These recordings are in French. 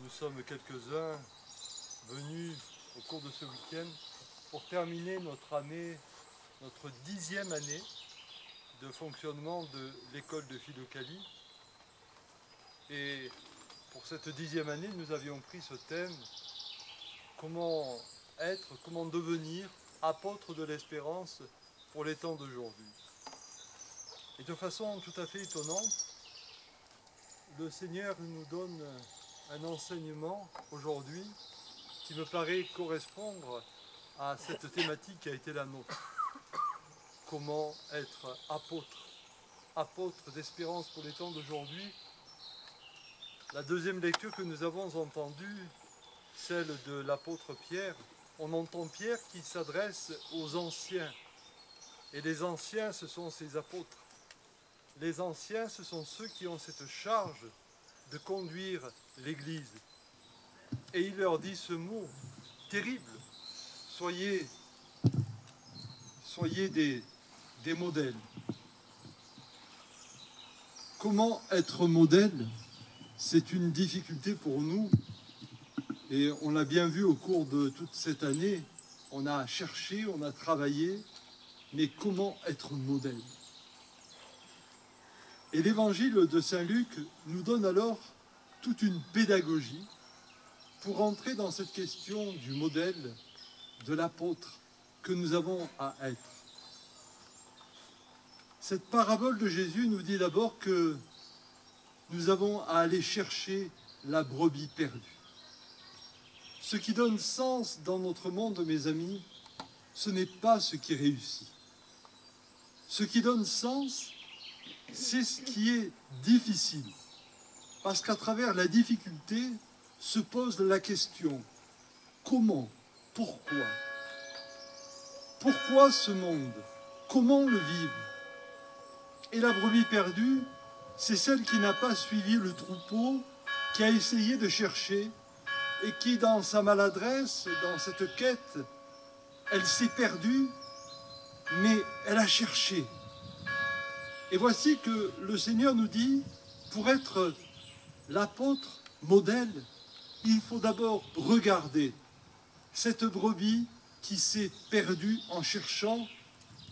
nous sommes quelques-uns venus au cours de ce week-end pour terminer notre année, notre 10e année de fonctionnement de l'école de Philokalie. Et pour cette 10e année, nous avions pris ce thème, comment être, comment devenir apôtre de l'espérance pour les temps d'aujourd'hui. Et de façon tout à fait étonnante, le Seigneur nous donne un enseignement aujourd'hui qui me paraît correspondre à cette thématique qui a été la nôtre. Comment être apôtre, apôtre d'espérance pour les temps d'aujourd'hui. La deuxième lecture que nous avons entendue, celle de l'apôtre Pierre, on entend Pierre qui s'adresse aux anciens. Et les anciens, ce sont ces apôtres. Les anciens, ce sont ceux qui ont cette charge de conduire l'Église. Et il leur dit ce mot terrible, soyez des modèles. Comment être modèle? C'est une difficulté pour nous. Et on l'a bien vu au cours de toute cette année. On a cherché, on a travaillé, mais comment être modèle? Et l'évangile de Saint Luc nous donne alors toute une pédagogie pour entrer dans cette question du modèle de l'apôtre que nous avons à être. Cette parabole de Jésus nous dit d'abord que nous avons à aller chercher la brebis perdue. Ce qui donne sens dans notre monde, mes amis, ce n'est pas ce qui réussit. Ce qui donne sens, c'est ce qui est difficile. Parce qu'à travers la difficulté se pose la question, comment? Pourquoi? Pourquoi ce monde? Comment le vivre? Et la brebis perdue, c'est celle qui n'a pas suivi le troupeau, qui a essayé de chercher, et qui, dans sa maladresse, dans cette quête, elle s'est perdue, mais elle a cherché. Et voici que le Seigneur nous dit, pour être l'apôtre modèle, il faut d'abord regarder cette brebis qui s'est perdue en cherchant,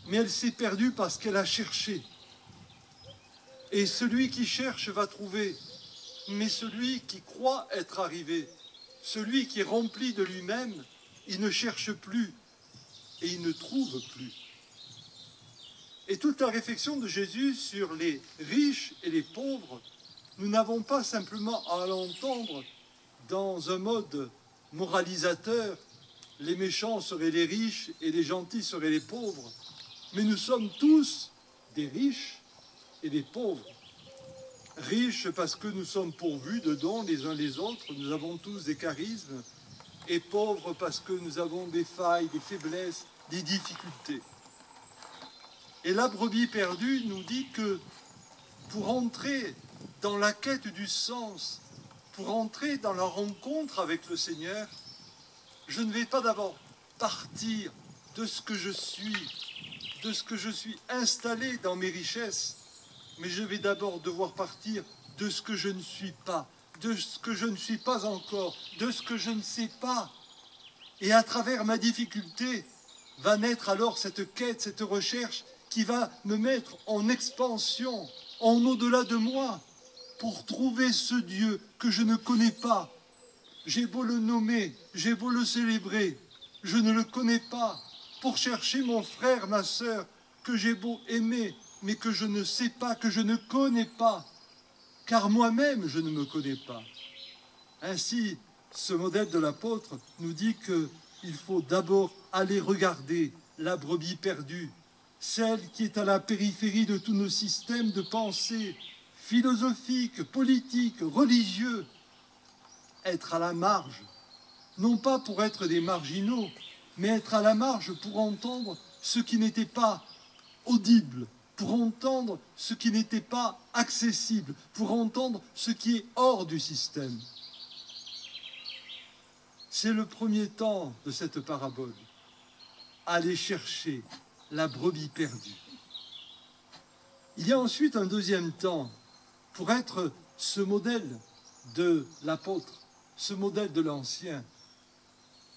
mais elle s'est perdue parce qu'elle a cherché. Et celui qui cherche va trouver, mais celui qui croit être arrivé, celui qui est rempli de lui-même, il ne cherche plus et il ne trouve plus. Et toute la réflexion de Jésus sur les riches et les pauvres, nous n'avons pas simplement à l'entendre dans un mode moralisateur, les méchants seraient les riches et les gentils seraient les pauvres, mais nous sommes tous des riches et des pauvres. Riches parce que nous sommes pourvus de dons les uns les autres, nous avons tous des charismes, et pauvres parce que nous avons des failles, des faiblesses, des difficultés. Et la brebis perdue nous dit que pour entrer dans la quête du sens, pour entrer dans la rencontre avec le Seigneur, je ne vais pas d'abord partir de ce que je suis installé dans mes richesses, mais je vais d'abord devoir partir de ce que je ne suis pas, de ce que je ne suis pas encore, de ce que je ne sais pas. Et à travers ma difficulté va naître alors cette quête, cette recherche qui va me mettre en expansion, en au-delà de moi, pour trouver ce Dieu que je ne connais pas. J'ai beau le nommer, j'ai beau le célébrer, je ne le connais pas. Pour chercher mon frère, ma sœur, que j'ai beau aimer, mais que je ne sais pas, que je ne connais pas, car moi-même je ne me connais pas. Ainsi, ce modèle de l'apôtre nous dit qu'il faut d'abord aller regarder la brebis perdue, celle qui est à la périphérie de tous nos systèmes de pensée, philosophiques, politiques, religieux, être à la marge, non pas pour être des marginaux, mais être à la marge pour entendre ce qui n'était pas audible, pour entendre ce qui n'était pas accessible, pour entendre ce qui est hors du système. C'est le premier temps de cette parabole, aller chercher la brebis perdue. Il y a ensuite un deuxième temps pour être ce modèle de l'apôtre, ce modèle de l'Ancien.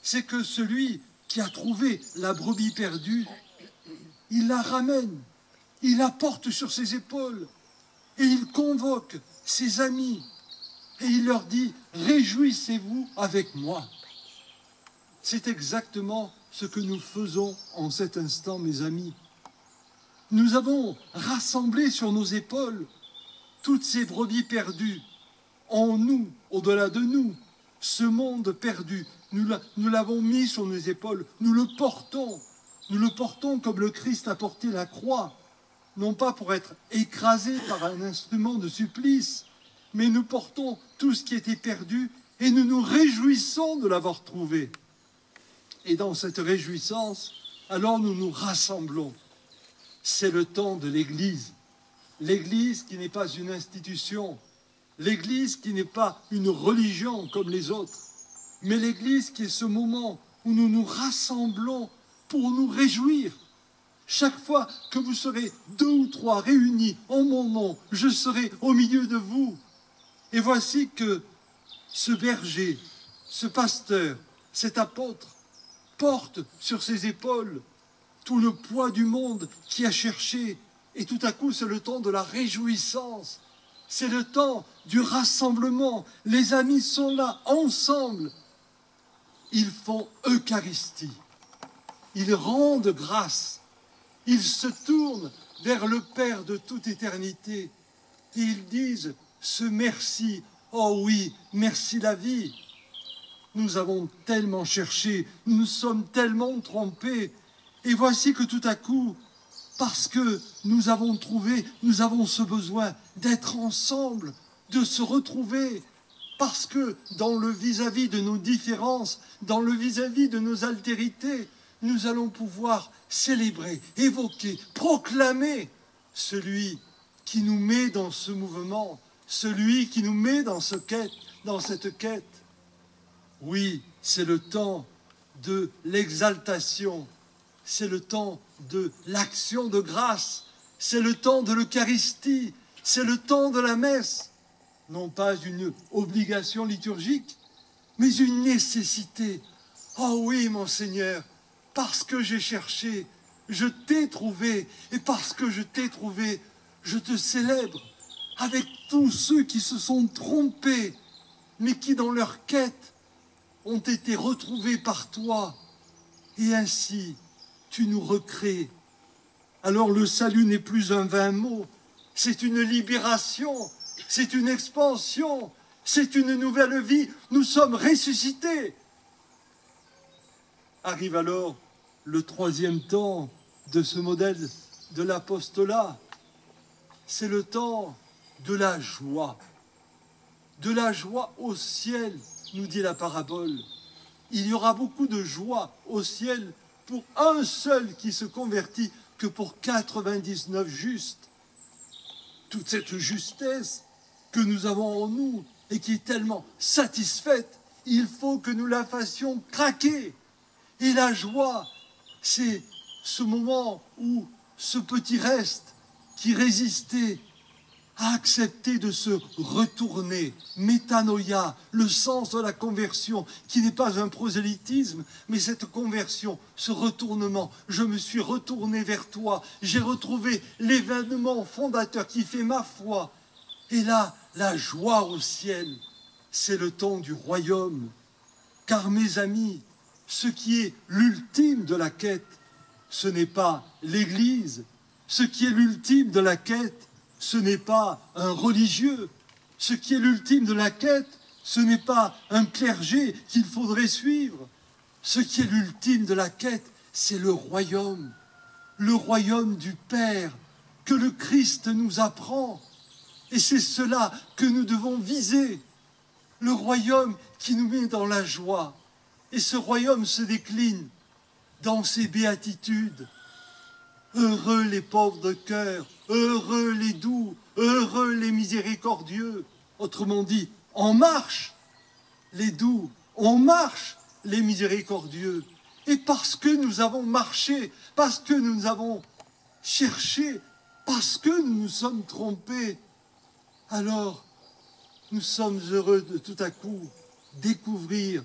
C'est que celui qui a trouvé la brebis perdue, il la ramène, il la porte sur ses épaules et il convoque ses amis et il leur dit « Réjouissez-vous avec moi ». C'est exactement ce que nous faisons en cet instant, mes amis. Nous avons rassemblé sur nos épaules toutes ces brebis perdues, en nous, au-delà de nous, ce monde perdu. Nous l'avons mis sur nos épaules, nous le portons comme le Christ a porté la croix, non pas pour être écrasé par un instrument de supplice, mais nous portons tout ce qui était perdu et nous nous réjouissons de l'avoir trouvé. Et dans cette réjouissance, alors nous nous rassemblons. C'est le temps de l'Église. L'Église qui n'est pas une institution, l'Église qui n'est pas une religion comme les autres, mais l'Église qui est ce moment où nous nous rassemblons pour nous réjouir. Chaque fois que vous serez 2 ou 3 réunis en mon nom, je serai au milieu de vous. Et voici que ce berger, ce pasteur, cet apôtre, porte sur ses épaules tout le poids du monde qui a cherché. Et tout à coup, c'est le temps de la réjouissance. C'est le temps du rassemblement. Les amis sont là, ensemble. Ils font Eucharistie. Ils rendent grâce. Ils se tournent vers le Père de toute éternité. Et ils disent ce merci. Oh oui, merci la vie. Nous avons tellement cherché, nous nous sommes tellement trompés. Et voici que tout à coup, parce que nous avons trouvé, nous avons ce besoin d'être ensemble, de se retrouver. Parce que dans le vis-à-vis de nos différences, dans le vis-à-vis de nos altérités, nous allons pouvoir célébrer, évoquer, proclamer celui qui nous met dans ce mouvement, celui qui nous met dans cette quête. Oui, c'est le temps de l'exaltation, c'est le temps de l'action de grâce, c'est le temps de l'Eucharistie, c'est le temps de la messe. Non pas une obligation liturgique, mais une nécessité. Oh oui, mon Seigneur, parce que j'ai cherché, je t'ai trouvé, et parce que je t'ai trouvé, je te célèbre avec tous ceux qui se sont trompés, mais qui dans leur quête ont été retrouvés par toi, et ainsi tu nous recrées. Alors le salut n'est plus un vain mot, c'est une libération, c'est une expansion, c'est une nouvelle vie, nous sommes ressuscités. Arrive alors le 3e temps de ce modèle de l'apostolat, c'est le temps de la joie au ciel, nous dit la parabole. Il y aura beaucoup de joie au ciel pour un seul qui se convertit que pour 99 justes. Toute cette justesse que nous avons en nous et qui est tellement satisfaite, il faut que nous la fassions craquer. Et la joie, c'est ce moment où ce petit reste qui résistait a accepté de se retourner, métanoïa, le sens de la conversion, qui n'est pas un prosélytisme, mais cette conversion, ce retournement. Je me suis retourné vers toi, j'ai retrouvé l'événement fondateur qui fait ma foi. Et là, la joie au ciel, c'est le temps du royaume. Car mes amis, ce qui est l'ultime de la quête, ce n'est pas l'Église. Ce qui est l'ultime de la quête, ce n'est pas un religieux. Ce qui est l'ultime de la quête, ce n'est pas un clergé qu'il faudrait suivre. Ce qui est l'ultime de la quête, c'est le royaume du Père que le Christ nous apprend. Et c'est cela que nous devons viser, le royaume qui nous met dans la joie. Et ce royaume se décline dans ses béatitudes. Heureux les pauvres de cœur, heureux les doux, heureux les miséricordieux. Autrement dit, en marche les doux, en marche les miséricordieux. Et parce que nous avons marché, parce que nous avons cherché, parce que nous nous sommes trompés, alors nous sommes heureux de tout à coup découvrir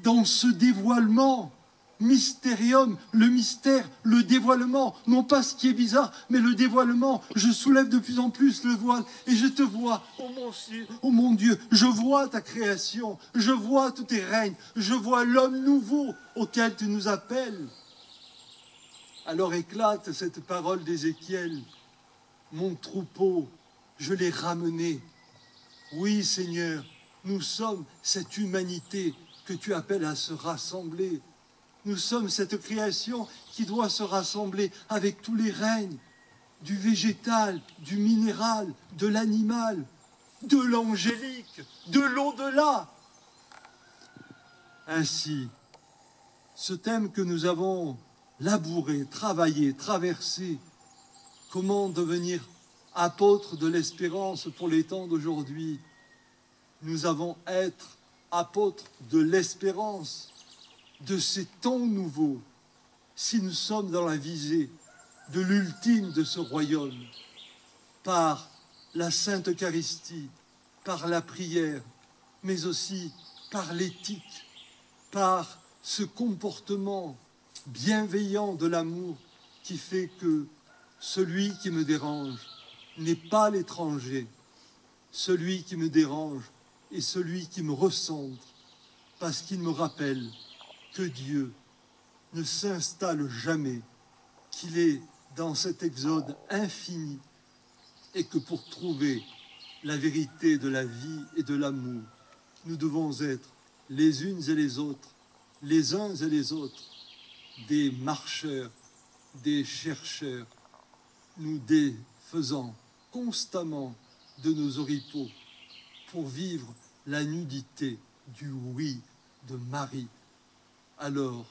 dans ce dévoilement, mystérium, le mystère, le dévoilement, non pas ce qui est bizarre, mais le dévoilement. Je soulève de plus en plus le voile et je te vois, oh mon Dieu, je vois ta création, je vois tous tes règnes, je vois l'homme nouveau auquel tu nous appelles. Alors éclate cette parole d'Ézéchiel, mon troupeau, je l'ai ramené. Oui, Seigneur, nous sommes cette humanité que tu appelles à se rassembler. Nous sommes cette création qui doit se rassembler avec tous les règnes, du végétal, du minéral, de l'animal, de l'angélique, de l'au-delà. Ainsi, ce thème que nous avons labouré, travaillé, traversé, comment devenir apôtre de l'espérance pour les temps d'aujourd'hui, nous avons être apôtres de l'espérance, de ces temps nouveaux, si nous sommes dans la visée de l'ultime de ce royaume, par la Sainte Eucharistie, par la prière, mais aussi par l'éthique, par ce comportement bienveillant de l'amour qui fait que celui qui me dérange n'est pas l'étranger, celui qui me dérange est celui qui me recentre, parce qu'il me rappelle que Dieu ne s'installe jamais, qu'il est dans cet exode infini et que pour trouver la vérité de la vie et de l'amour, nous devons être les unes et les autres, les uns et les autres, des marcheurs, des chercheurs, nous défaisant constamment de nos oripeaux pour vivre la nudité du oui de Marie. Alors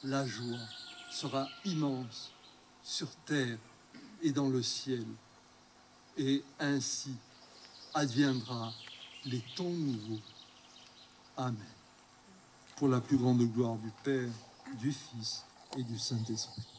la joie sera immense sur terre et dans le ciel. Et ainsi adviendra les temps nouveaux. Amen. Pour la plus grande gloire du Père, du Fils et du Saint-Esprit.